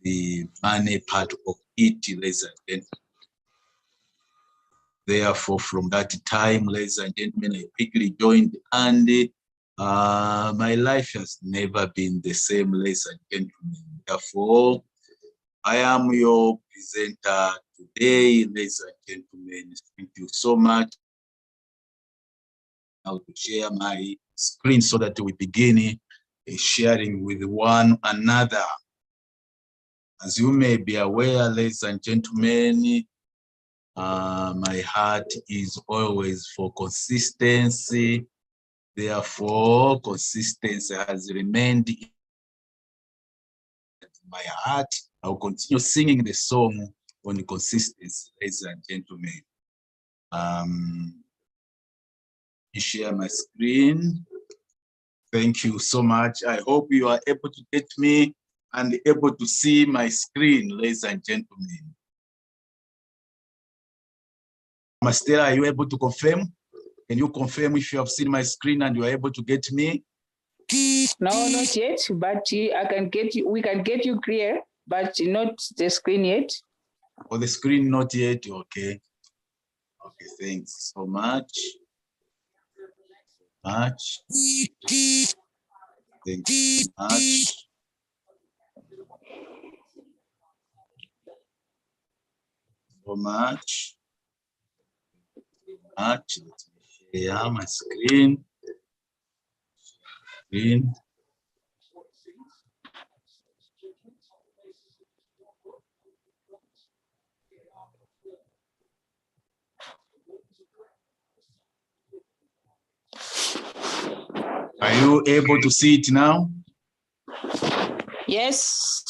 the money part of it, ladies and gentlemen. Therefore, from that time, ladies and gentlemen, I quickly joined, and my life has never been the same, ladies and gentlemen. Therefore, I am your presenter today, ladies and gentlemen. Thank you so much. Now to share my screen so that we begin sharing with one another. As you may be aware, ladies and gentlemen, my heart is always for consistency. Therefore, consistency has remained in my heart. I will continue singing the song on consistency, ladies and gentlemen. Let me share my screen. Thank you so much. I hope you are able to get me and able to see my screen, ladies and gentlemen. Mastera, are you able to confirm? Can you confirm if you have seen my screen and you are able to get me? No, not yet, but I can get you. We can get you clear, but not the screen yet. Oh, the screen not yet. Okay. Okay. Thanks so much. Thank you so much. So much. Let me share my screen. Are you able to see it now? Yes,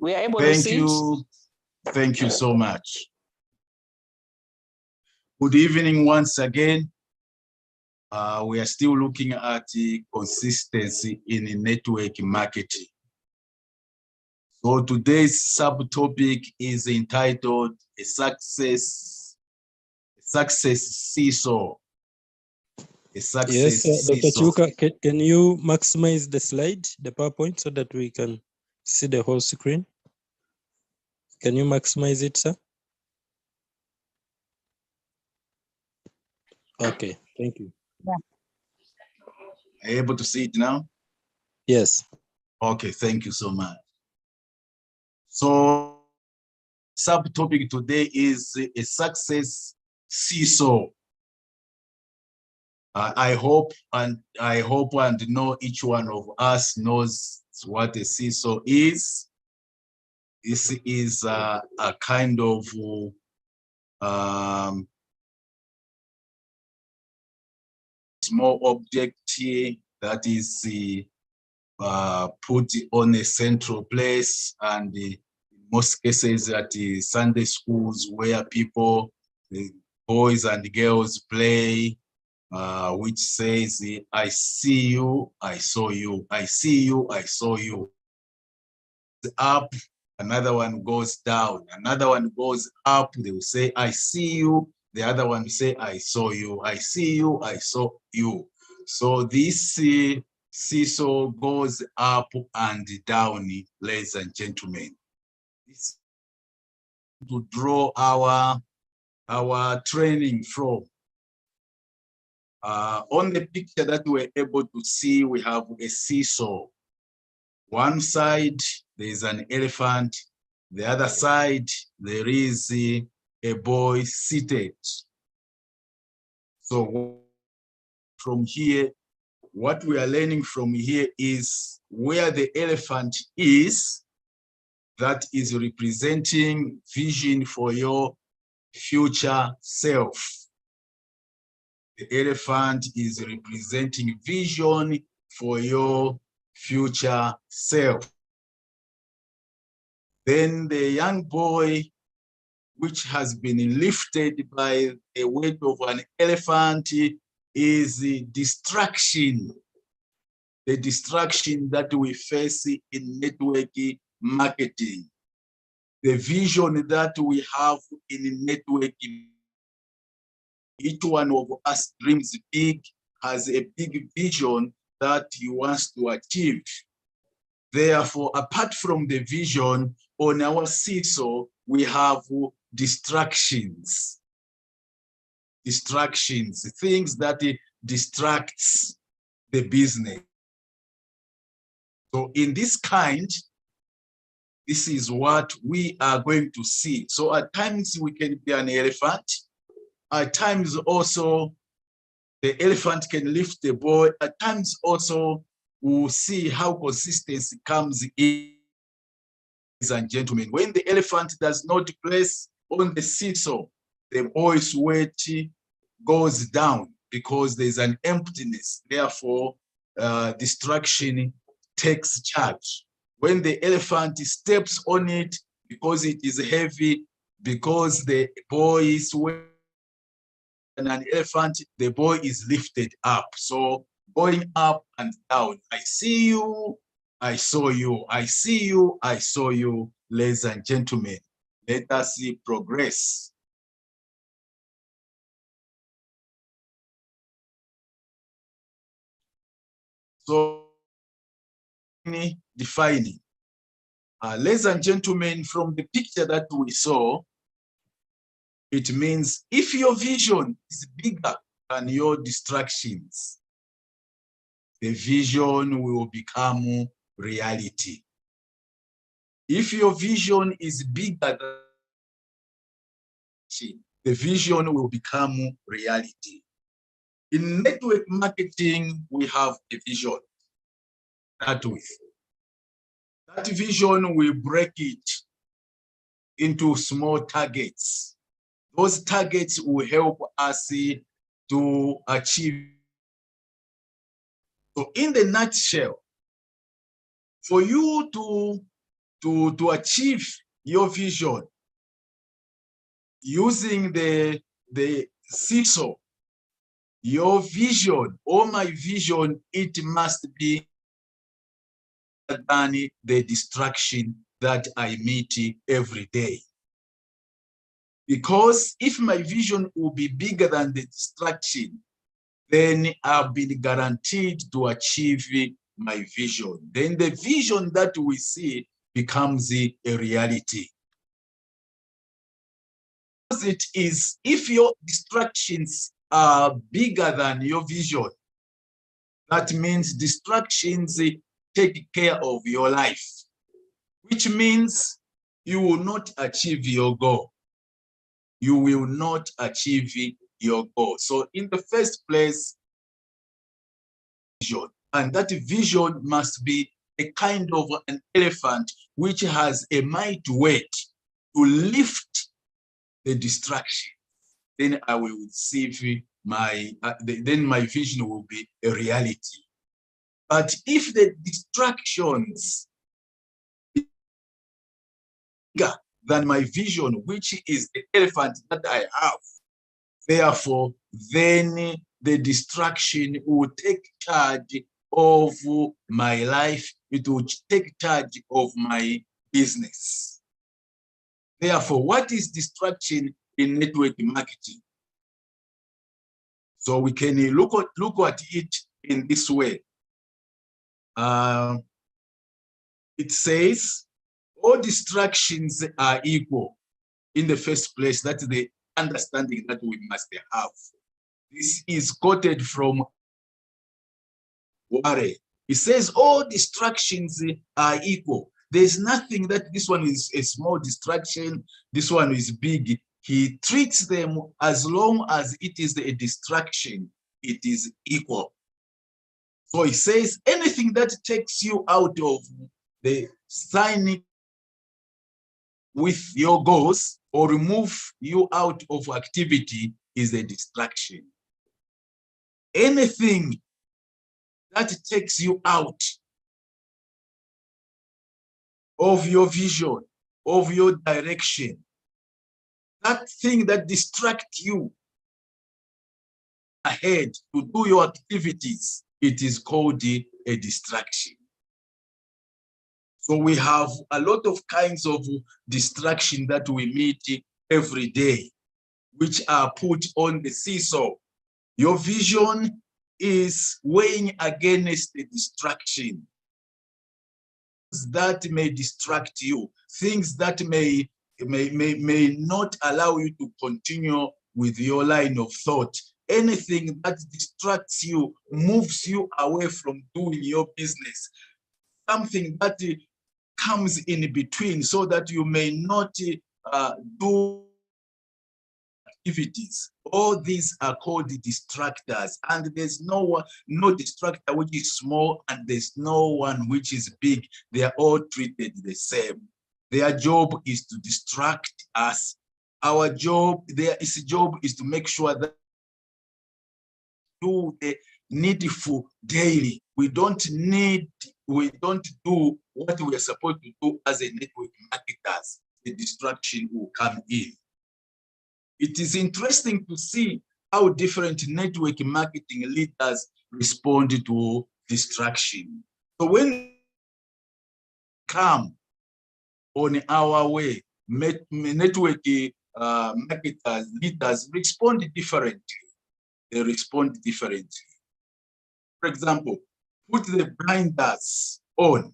we are able to see it. Thank you so much. Good evening once again. We are still looking at the consistency in network marketing. So today's subtopic is entitled a success seesaw. A success yes, Dr. seesaw. Chiyuka, can you maximize the slide, the PowerPoint, so that we can see the whole screen? Can you maximize it, sir? Okay, thank you. Yeah. Are you able to see it now? Yes. Okay, thank you so much. So subtopic today is a success seesaw. I hope and know each one of us knows what a seesaw is. This is a kind of small object that is put on a central place, and in most cases at the Sunday schools where people, the boys and girls play, which says, I see you, I saw you, I see you, I saw you. Up, another one goes down, another one goes up. They will say, I see you. The other one will say, I saw you, I see you, I saw you. So this seesaw goes up and down, ladies and gentlemen. This to draw our training from. On the picture that we're able to see, we have a seesaw. One side, there is an elephant. The other side, there is a boy seated. So from here, what we are learning from here is where the elephant is, that is representing vision for your future self. The elephant is representing vision for your future self. Then the young boy, which has been lifted by the weight of an elephant, is the distraction. The distraction that we face in network marketing. The vision that we have in networking. Each one of us dreams big, has a big vision that he wants to achieve. Therefore, apart from the vision, on our seesaw, we have distractions. Distractions, things that distracts the business. So in this kind, this is what we are going to see. So at times we can be an elephant. At times also, the elephant can lift the boy. At times also, we'll see how consistency comes in, ladies and gentlemen. When the elephant does not place on the seesaw, the boy's weight goes down because there's an emptiness. Therefore, distraction takes charge. When the elephant steps on it, because it is heavy, because the boy is weighing an elephant, the boy is lifted up. So going up and down. I see you, I saw you. I see you, I saw you. Ladies and gentlemen, let us see progress. So, defining. Ladies and gentlemen, from the picture that we saw, it means if your vision is bigger than your distractions, the vision will become reality. If your vision is bigger than the vision will become reality. In network marketing, we have a vision. That vision will break it into small targets. Those targets will help us to achieve. So in the nutshell, for you to achieve your vision using the seesaw, your vision or my vision, it must be than the distraction that I meet every day. Because if my vision will be bigger than the distraction, then I've been guaranteed to achieve my vision. Then the vision that we see becomes a reality. Because it is, if your distractions are bigger than your vision, that means distractions take care of your life, which means you will not achieve your goal. You will not achieve your goal. So in the first place, vision, and that vision must be a kind of an elephant which has a mighty weight to lift the distraction. Then I will receive then my vision will be a reality. But if the distractions are bigger than my vision, which is the elephant that I have, therefore, then the distraction will take charge of my life. It will take charge of my business. Therefore, what is distraction in network marketing? So we can look at it in this way. It says all distractions are equal. In the first place, that's the understanding that we must have. This is quoted from Ware. It says all distractions are equal. There's nothing that this one is a small distraction, this one is big. He treats them as long as it is a distraction, it is equal. So he says anything that takes you out of the signing with your goals or remove you out of activity is a distraction. Anything that takes you out of your vision, of your direction, that thing that distracts you ahead to do your activities, it is called a distraction. So we have a lot of kinds of distraction that we meet every day, which are put on the seesaw. Your vision is weighing against the distraction. that may distract you, things that may not allow you to continue with your line of thought. Anything that distracts you, moves you away from doing your business, something that comes in between so that you may not do activities. All these are called distractors, and there's no distractor which is small, and there's no one which is big. They are all treated the same. Their job is to distract us. Our job, their job is to make sure that do the needful daily. We don't do what we are supposed to do as a network marketers. The distraction will come in. It is interesting to see how different network marketing leaders respond to distraction. So when we come on our way, network marketers, leaders respond differently. They respond differently. For example, put the blinders on.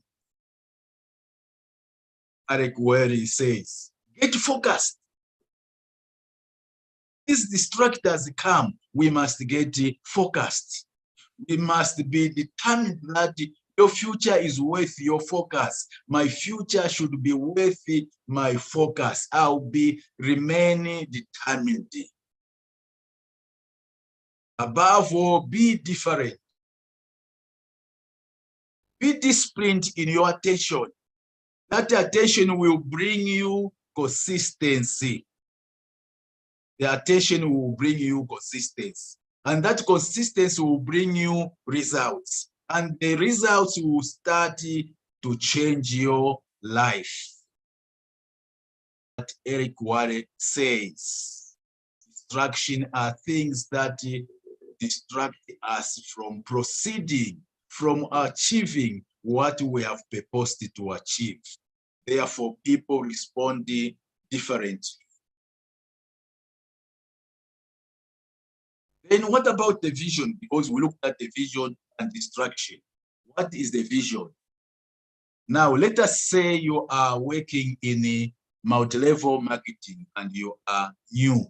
Eric Wary says, get focused. These distractors come, we must get focused. We must be determined that your future is worth your focus. My future should be worth my focus. I'll be remaining determined. Above all, be different. Be disciplined in your attention. That attention will bring you consistency. The attention will bring you consistency. And that consistency will bring you results. And the results will start to change your life. What Eric Ware says, distraction are things that distract us from proceeding, from achieving what we have purposed to achieve. Therefore, people respond differently. Then what about the vision? Because we looked at the vision and distraction. What is the vision? Now, let us say you are working in a multi-level marketing and you are new.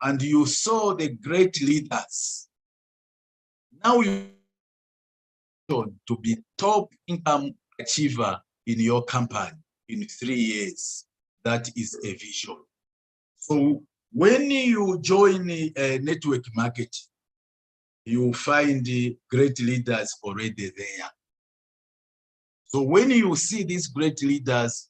And you saw the great leaders. Now you want to be top income achiever in your company in 3 years. That is a vision. So when you join a network marketing, you find the great leaders already there. So when you see these great leaders,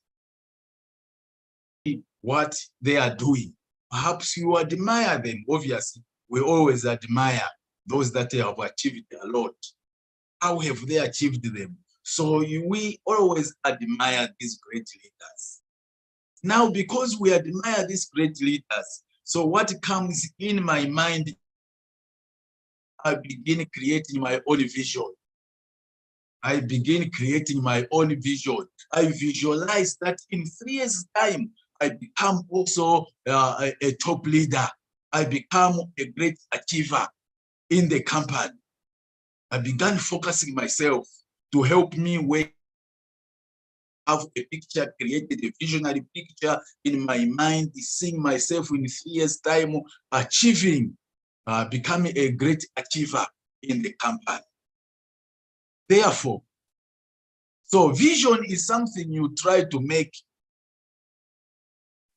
what they are doing, perhaps you admire them. Obviously, we always admire those that have achieved a lot. How have they achieved them? So we always admire these great leaders. Now, because we admire these great leaders, so what comes in my mind, I begin creating my own vision. I begin creating my own vision. I visualize that in 3 years' time, I become also a top leader. I become a great achiever in the company. I began focusing myself to help me work, have a picture, created a visionary picture in my mind, seeing myself in 3 years' time, achieving, becoming a great achiever in the company. Therefore, so vision is something you try to make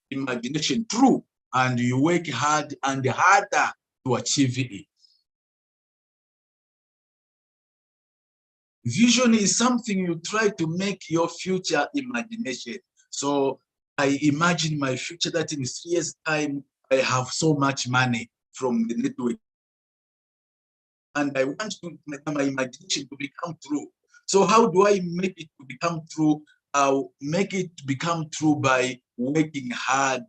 imagination true, and you work hard and harder to achieve it. Vision is something you try to make your future imagination. So I imagine my future that in 3 years' time, I have so much money from the network. And I want my imagination to become true. So how do I make it to become true? I'll make it become true by working hard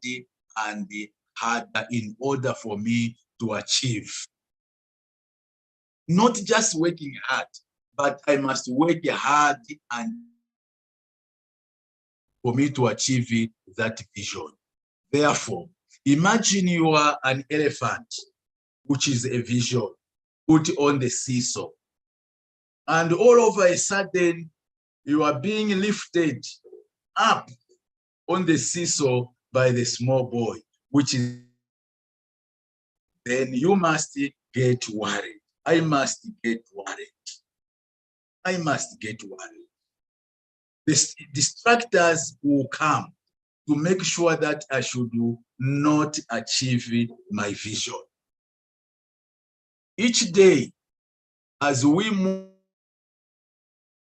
and harder in order for me to achieve. Not just working hard, but I must work hard and for me to achieve that vision. Therefore, imagine you are an elephant, which is a vision, put on the seesaw. And all of a sudden, You are being lifted up on the seesaw by the small boy, which is, then you must get worried. I must get worried. I must get worried. The distractors will come to make sure that I should not achieve my vision. Each day, as we move,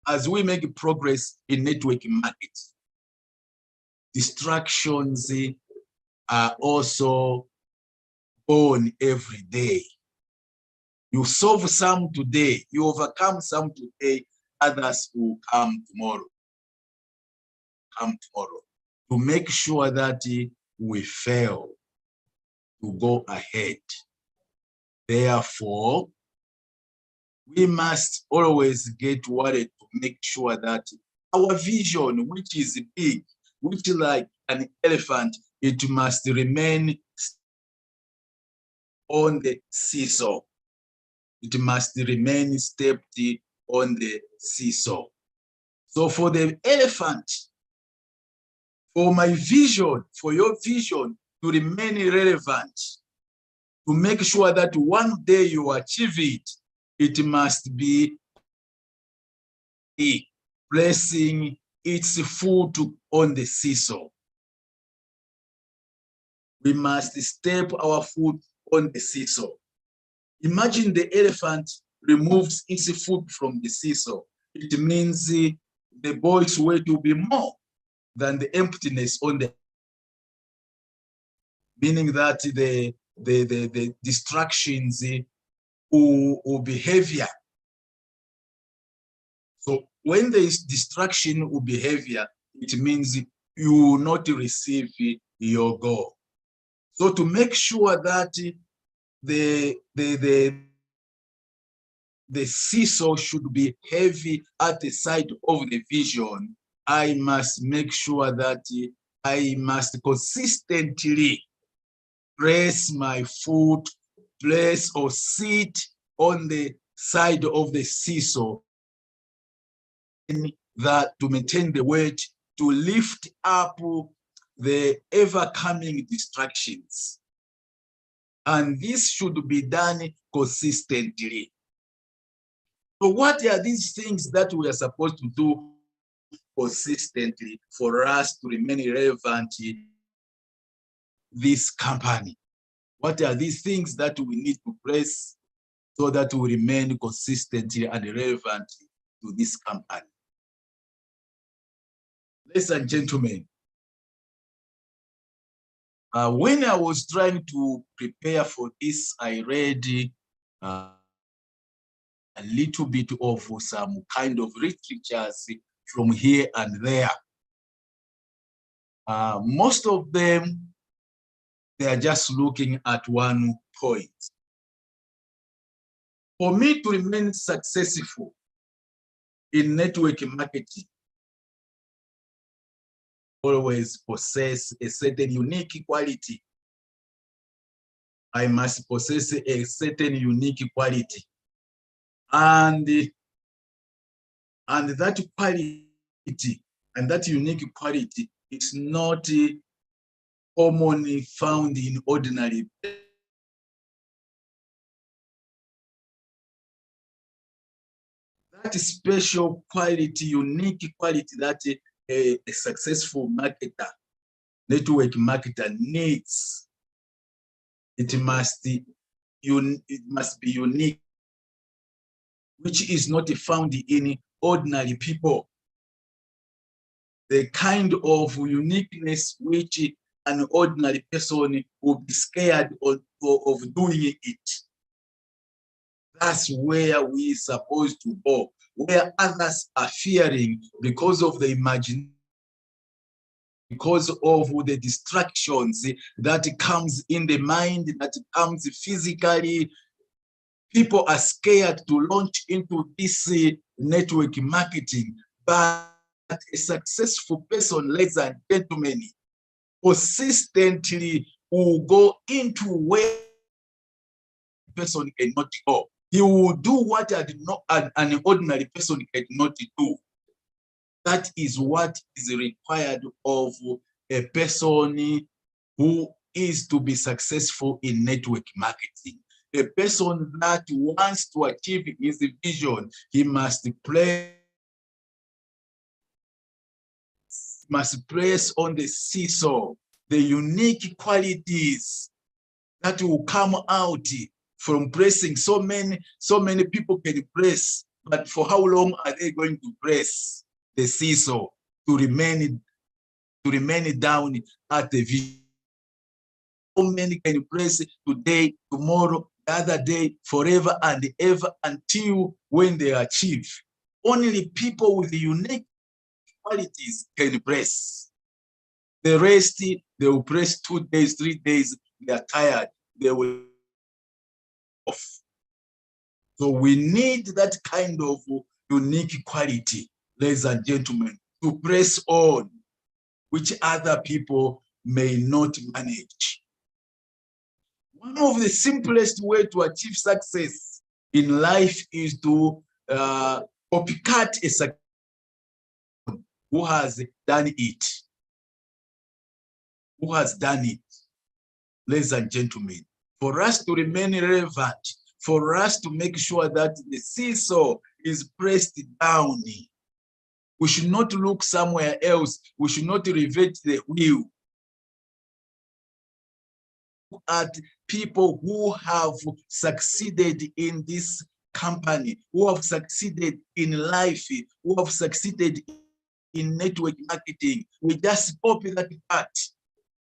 as we make progress in network markets, distractions are also born every day. You solve some today, you overcome some today, others will come tomorrow. To make sure that we fail to go ahead. Therefore, we must always get worried to make sure that our vision, which is big, which is like an elephant, it must remain on the seesaw. It must remain stepped on the seesaw. So for the elephant, for my vision, for your vision to remain relevant, to make sure that one day you achieve it, it must be placing its foot on the seesaw. We must step our foot on the seesaw. Imagine the elephant removes its foot from the seesaw. It means the boy's weight will be more than the emptiness on the, meaning that the distractions will be heavier. So when there is distraction will be heavier, it means you will not receive your goal. So to make sure that the seesaw should be heavy at the side of the vision, I must make sure that I must consistently place my foot, place or sit on the side of the seesaw, that to maintain the weight, to lift up the ever-coming distractions. And this should be done consistently. So what are these things that we are supposed to do consistently for us to remain relevant in this company? What are these things that we need to place so that we remain consistently and relevant to this company? Ladies and gentlemen, when I was trying to prepare for this, I read a little bit of some kind of literatures from here and there. Most of them, they are just looking at one point. For me to remain successful in network marketing, always possess a certain unique quality. I must possess a certain unique quality. And that quality and that unique quality is not commonly found in ordinary. That special quality, unique quality that a successful marketer, network marketer needs, it must be unique, which is not found in ordinary people. The kind of uniqueness which an ordinary person would be scared of doing it. That's where we're supposed to go, where others are fearing because of the imagination, because of the distractions that comes in the mind, that comes physically. People are scared to launch into this network marketing, but a successful person, ladies and gentlemen, consistently will go into where a person cannot go. He will do what an ordinary person cannot do. That is what is required of a person who is to be successful in network marketing. A person that wants to achieve his vision, he must place on the seesaw the unique qualities that will come out from pressing. So many people can press, but for how long are they going to press the seesaw to remain down at the vision? So many can press today, tomorrow, the other day, forever and ever, until when they achieve. Only people with unique qualities can press. The rest, they will press 2 days, 3 days, they are tired, they will off. So we need that kind of unique quality, ladies and gentlemen, to press on, which other people may not manage. One of the simplest way to achieve success in life is to copycat a success who has done it. Who has done it, ladies and gentlemen. For us to remain relevant, for us to make sure that the seesaw is pressed down, we should not look somewhere else. We should not revert the wheel. At people who have succeeded in this company, who have succeeded in life, who have succeeded in network marketing. We just copy that part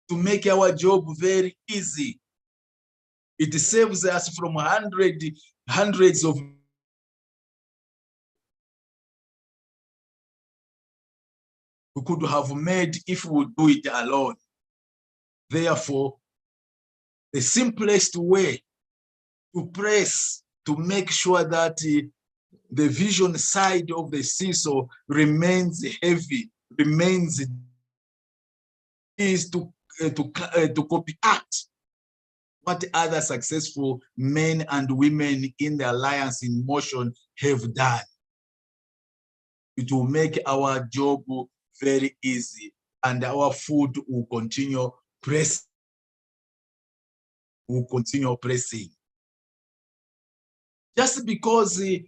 to make our job very easy. It saves us from hundreds of we could have made if we do it alone. Therefore, the simplest way to press to make sure that the vision side of the seesaw remains heavy, remains, is to copycat what other successful men and women in the Alliance in Motion have done. It will make our job very easy, and our food will continue pressing. Will continue pressing. Just because the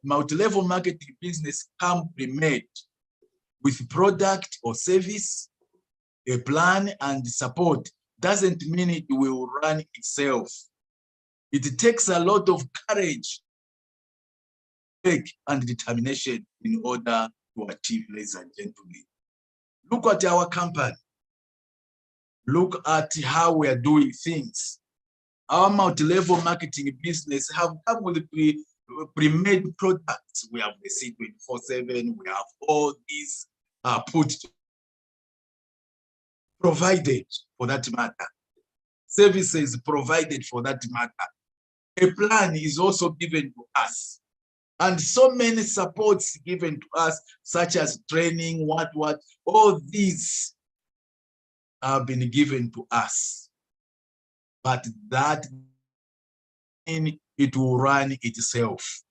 multi-level marketing business come pre-made with product or service, a plan and support, doesn't mean it will run itself. It takes a lot of courage and determination in order to achieve, ladies and gentlemen. Look at our company. Look at how we are doing things. Our multi-level marketing business have come with pre-made products. We have the C24/7, we have all these provided for that matter. Services provided for that matter. A plan is also given to us. And so many supports given to us, such as training, all these have been given to us. But that it will run itself.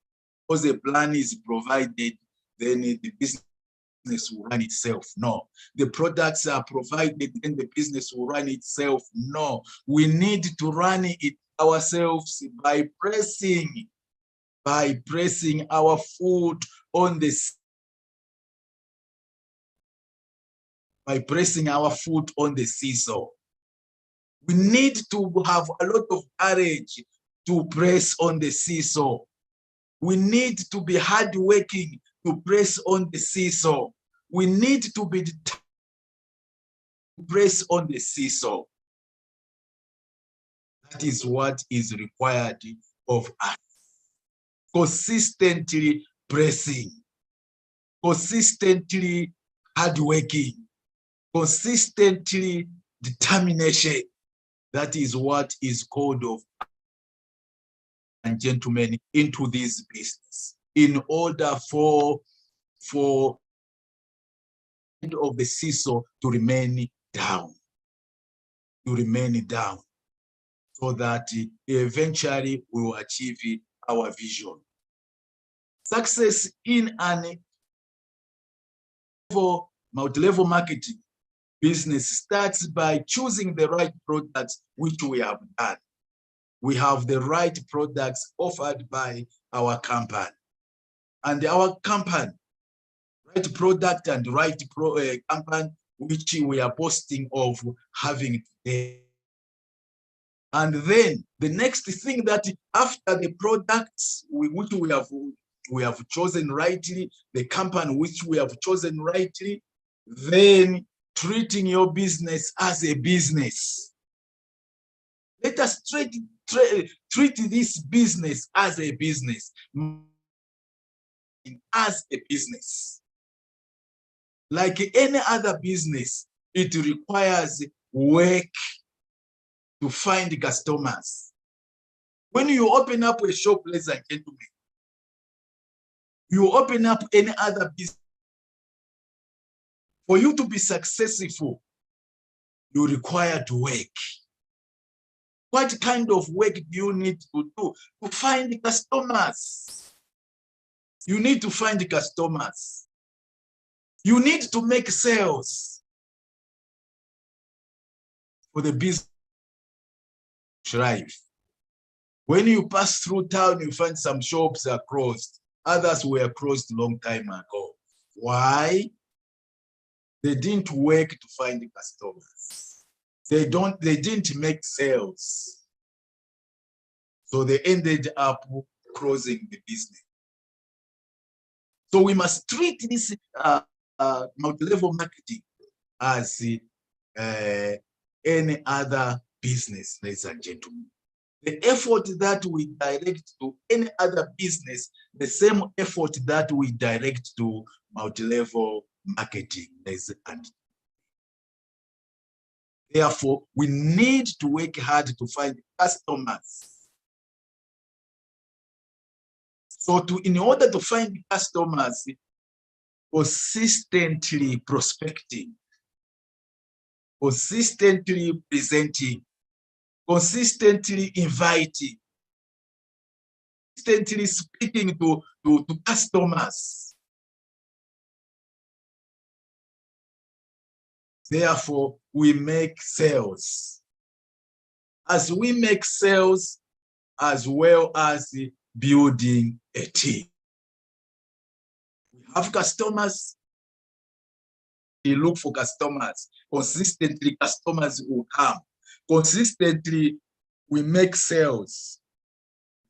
Because the plan is provided, then the business will run itself. No. The products are provided, then the business will run itself. No. We need to run it ourselves by pressing our foot on the seesaw. We need to have a lot of courage to press on the seesaw. We need to be hardworking to press on the seesaw. We need to be determined to press on the seesaw. That is what is required of us. Consistently pressing, consistently hardworking, consistently determination. That is what is called of, and gentlemen, into this business. In order for of the seesaw to remain down, so that eventually we will achieve our vision. Success in an For multi-level marketing business starts by choosing the right products, which we have done. We have the right products offered by our company. And our company, right product and right company, which we are boasting of having today. And then the next thing that after the products which we have chosen rightly, the company which we have chosen rightly, then treating your business as a business. Let us treat this business as a business. As a business. Like any other business, it requires work to find customers. When you open up a shop, ladies and gentlemen, you open up any other business. For you to be successful, you require to work. What kind of work do you need to do to find customers? You need to find customers. You need to make sales for the business to thrive. When you pass through town, you find some shops are closed. Others were closed a long time ago. Why? They didn't work to find customers. They didn't make sales. So they ended up closing the business. So we must treat this multi-level marketing as any other business, ladies and gentlemen. The effort that we direct to any other business, the same effort that we direct to multi-level marketing, ladies and gentlemen. Therefore, we need to work hard to find customers. So in order to find customers, consistently prospecting, consistently presenting, consistently inviting, consistently speaking to customers. Therefore, we make sales. As we make sales, as well as building a team. We have customers. We look for customers. Consistently, customers will come. Consistently, we make sales.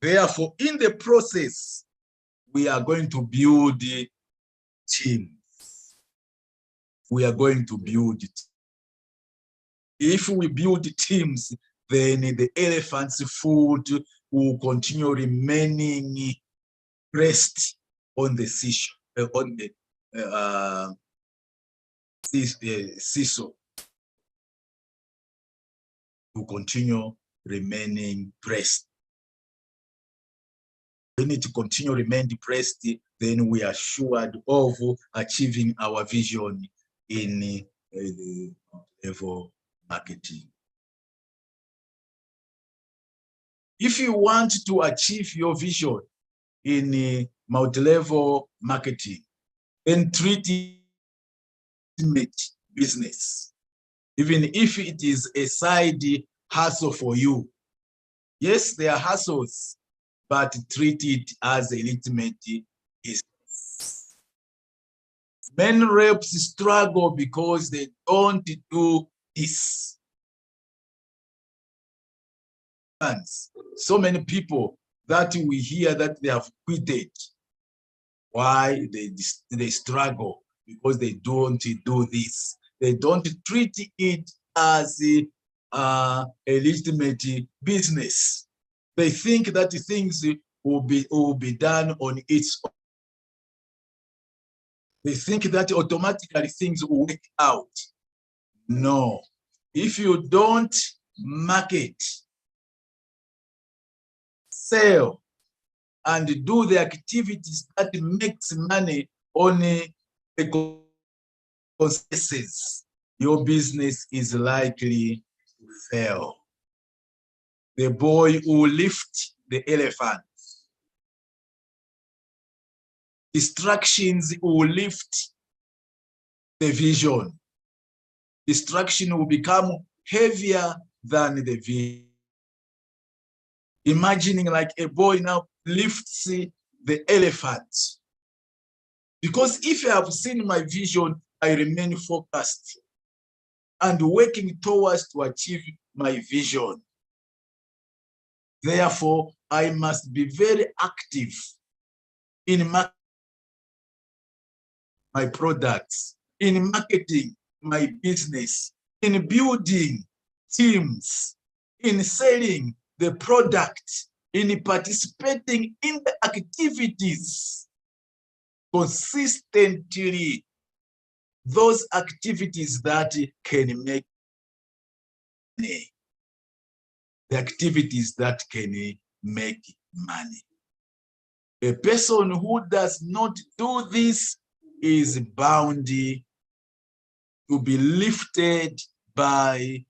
Therefore, in the process, we are going to build teams. We are going to build it. If we build teams, then the elephant's food will continue remaining pressed on the seesaw, on the seesaw. Will continue remaining pressed. We need to continue remaining pressed, then we are assured of achieving our vision in the level marketing. If you want to achieve your vision in multi-level marketing, then treat it business, even if it is a side hustle for you. Yes, there are hustles, but treat it as a legitimate business. Many reps struggle because they don't do this. So many people that we hear that they have quitted. Why? They struggle because they don't do this. They don't treat it as a legitimate business. They think that things will be done on its own. They think that automatically things will work out. No. If you don't market, sell, and do the activities that makes money on the consequences, your business is likely to fail. The boy who lifts the elephant. Distractions will lift the vision. Distraction will become heavier than the vision. Imagining like a boy now lifts the elephant. Because if I have seen my vision, I remain focused and working towards to achieve my vision. Therefore, I must be very active in my products, in marketing my business, in building teams, in selling the product, in participating in the activities consistently, those activities that can make money, the activities that can make money. A person who does not do this is bound to be lifted by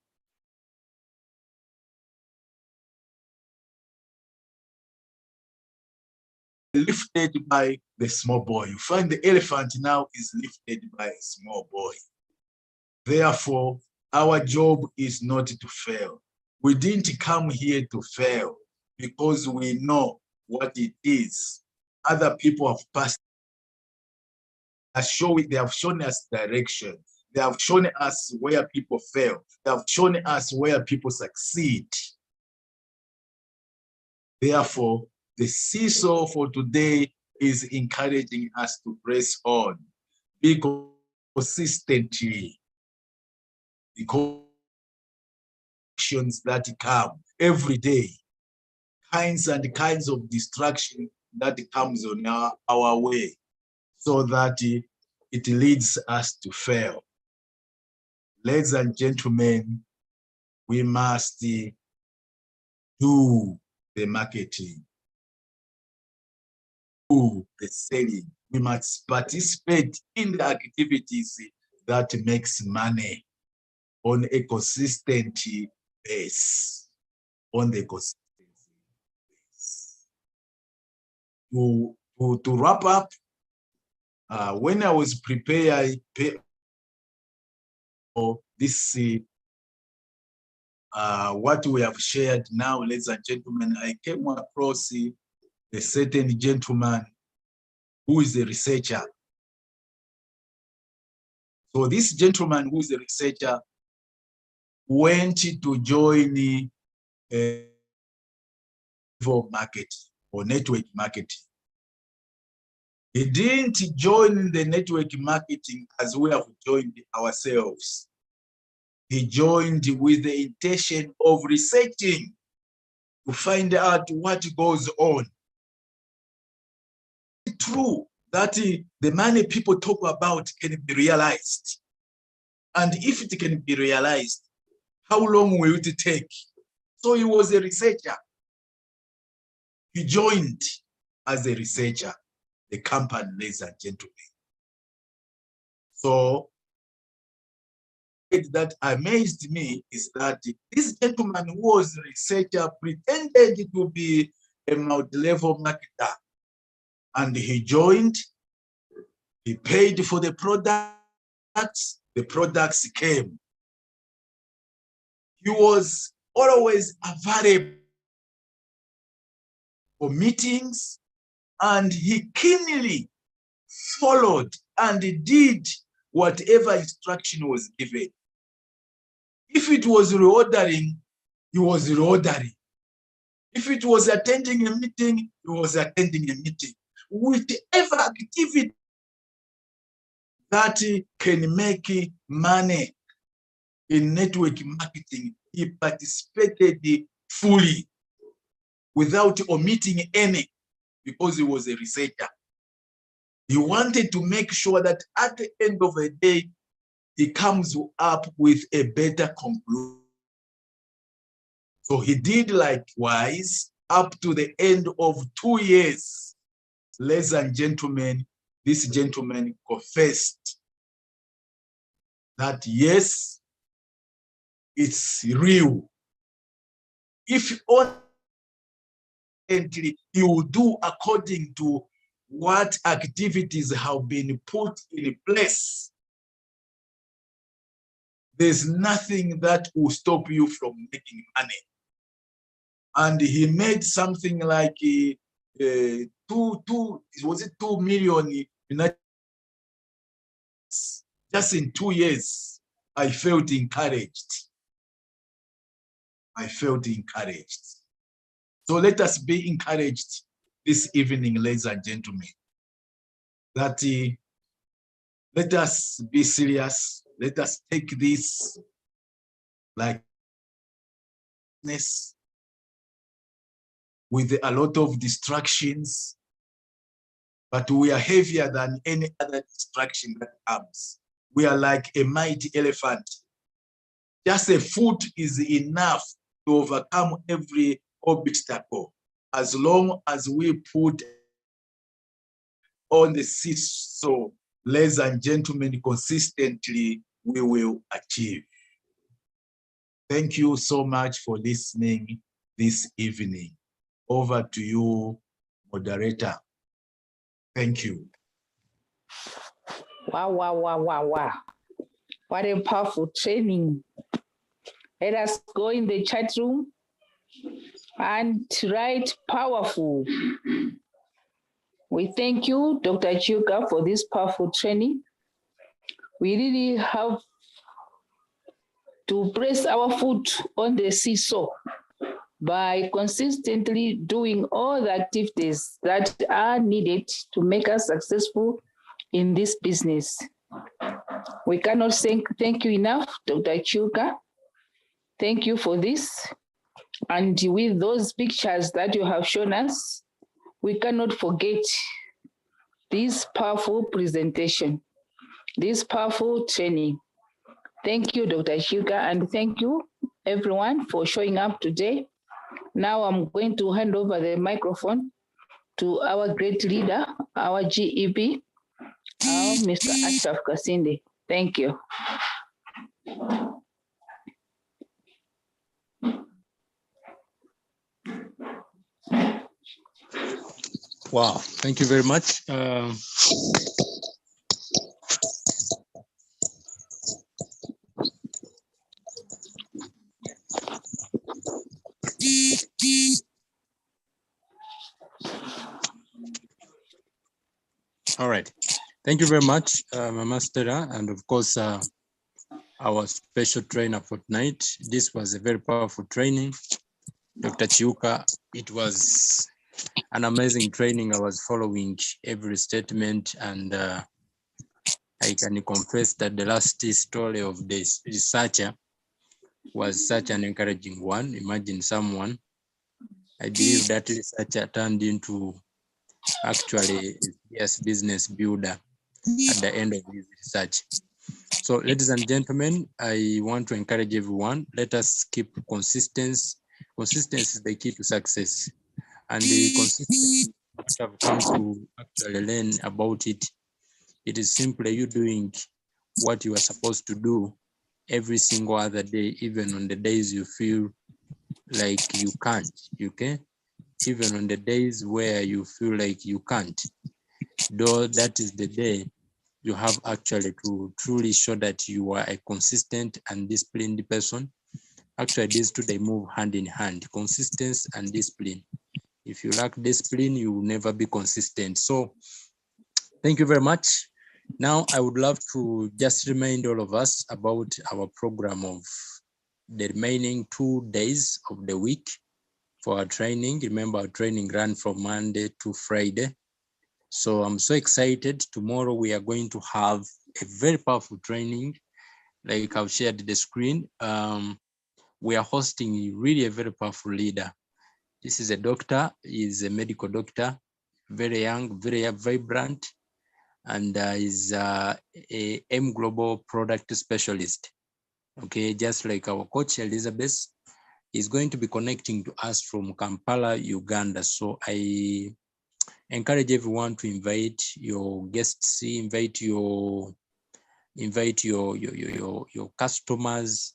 the small boy. You find the elephant now is lifted by a small boy. Therefore, our job is not to fail. We didn't come here to fail because we know what it is. Other people have passed. They have shown us direction. They have shown us where people fail. They have shown us where people succeed. Therefore, the seesaw for today is encouraging us to press on, be consistently, because actions that come every day, kinds and kinds of distraction that comes on our way, so that it leads us to fail. Ladies and gentlemen, we must do the marketing, do the selling. We must participate in the activities that makes money on a consistent base. On the consistent base. To wrap up, when I was preparing for this, what we have shared now, ladies and gentlemen, I came across a certain gentleman who is a researcher. So this gentleman who is a researcher went to join for market or network marketing. He didn't join the network marketing as we have joined ourselves. He joined with the intention of researching to find out what goes on. It's true that the money people talk about can be realized. And if it can be realized, how long will it take? So he was a researcher. He joined as a researcher, the company, ladies and gentlemen. So that amazed me is that this gentleman who was a researcher pretended to be a multi-level marketer. And he joined, he paid for the products came. He was always available for meetings, and he keenly followed and did whatever instruction was given. If it was reordering, he was reordering. If it was attending a meeting, he was attending a meeting. Whichever activity that can make money in network marketing, he participated fully without omitting any, because he was a researcher. He wanted to make sure that at the end of the day, he comes up with a better conclusion. So he did likewise up to the end of 2 years. Ladies and gentlemen, this gentleman confessed that yes, it's real. If only he will do according to what activities have been put in place, there's nothing that will stop you from making money. And he made something like was it 2 million United just in 2 years. I felt encouraged. I felt encouraged. So let us be encouraged this evening, ladies and gentlemen, that let us be serious. Let us take this like this with a lot of distractions, but we are heavier than any other distraction that comes. We are like a mighty elephant. Just a foot is enough to overcome every obstacle, as long as we put on the seesaw, ladies and gentlemen, consistently, we will achieve. Thank you so much for listening this evening. Over to you, moderator. Thank you. Wow, wow, wow, wow, wow. What a powerful training. Let us go in the chat room and write powerful. We thank you, Dr. Chiyuka, for this powerful training. We really have to press our foot on the seesaw by consistently doing all the activities that are needed to make us successful in this business. We cannot thank you enough, Dr. Chiyuka. Thank you for this. And with those pictures that you have shown us, we cannot forget this powerful presentation, this powerful training. Thank you, Dr. Chiyuka, and thank you, everyone, for showing up today. Now I'm going to hand over the microphone to our great leader, our GEP, Mr. Ashraf Kasinde. Thank you. Wow, thank you very much. All right, thank you very much, Mama Stella, and of course, our special trainer for tonight. This was a very powerful training. Dr. Chiyuka, it was an amazing training. I was following every statement, and I can confess that the last story of this researcher was such an encouraging one. Imagine someone, I believe that researcher turned into actually a serious business builder at the end of his research. So ladies and gentlemen, I want to encourage everyone, let us keep consistency. Consistency is the key to success. And the consistency that I've come to actually learn about it, it is simply you doing what you are supposed to do every single other day, even on the days you feel like you can't, okay? Even on the days where you feel like you can't, though that is the day you have actually to truly show that you are a consistent and disciplined person. Actually, these two, they move hand in hand, consistency and discipline. If you lack discipline, you will never be consistent. So thank you very much. Now, I would love to just remind all of us about our program of the remaining 2 days of the week for our training. Remember, our training ran from Monday to Friday. So I'm so excited. Tomorrow we are going to have a very powerful training. Like I've shared the screen. We are hosting really a very powerful leader. This is a doctor, he's a medical doctor, very young, very vibrant, and is a M Global product specialist. Okay, just like our coach Elizabeth is going to be connecting to us from Kampala, Uganda. So I encourage everyone to invite your guests, invite your customers,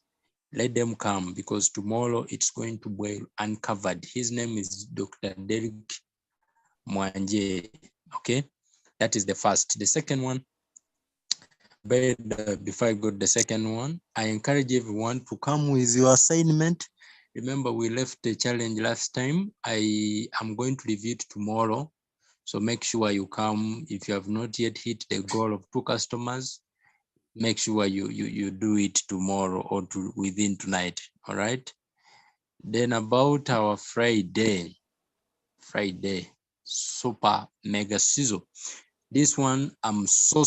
let them come, because tomorrow it's going to be uncovered. His name is Dr. Derek Mwanje. Okay, that is the first. The second one, before I go to the second one, I encourage everyone to come with your assignment. Remember, we left the challenge last time. I am going to review it tomorrow. So make sure you come. If you have not yet hit the goal of 2 customers, make sure you do it tomorrow or within tonight. All right. Then about our Friday super mega Seesaw. This one, I'm so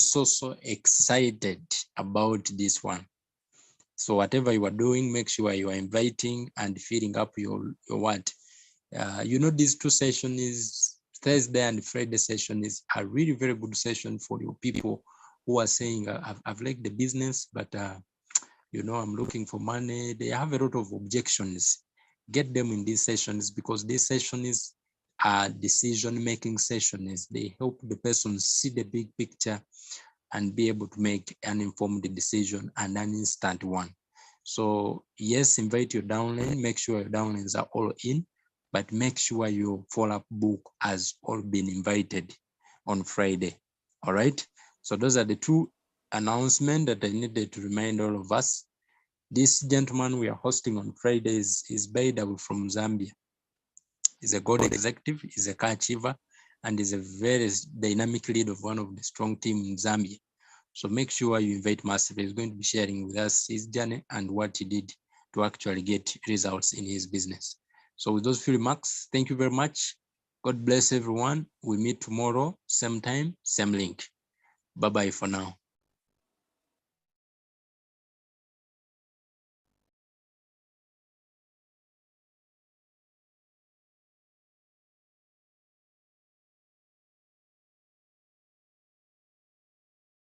excited about this one. So whatever you are doing, make sure you are inviting and filling up your what. These 2 sessions, Thursday and Friday session, is a really very good session for your people who are saying, I've liked the business, but I'm looking for money. They have a lot of objections. Get them in these sessions, because these sessions are decision-making sessions. They help the person see the big picture and be able to make an informed decision, and an instant one. So yes, invite your downline, make sure your downlines are all in, but make sure your follow-up book has all been invited on Friday. All right. So those are the 2 announcements that I needed to remind all of us. This gentleman we are hosting on Friday is Baidawi from Zambia. He's a gold executive, he's a car achiever, and is a very dynamic lead of one of the strong team in Zambia. So make sure you invite Master. He's going to be sharing with us his journey and what he did to actually get results in his business. So with those few remarks, thank you very much. God bless everyone. We meet tomorrow, same time, same link. Bye-bye for now.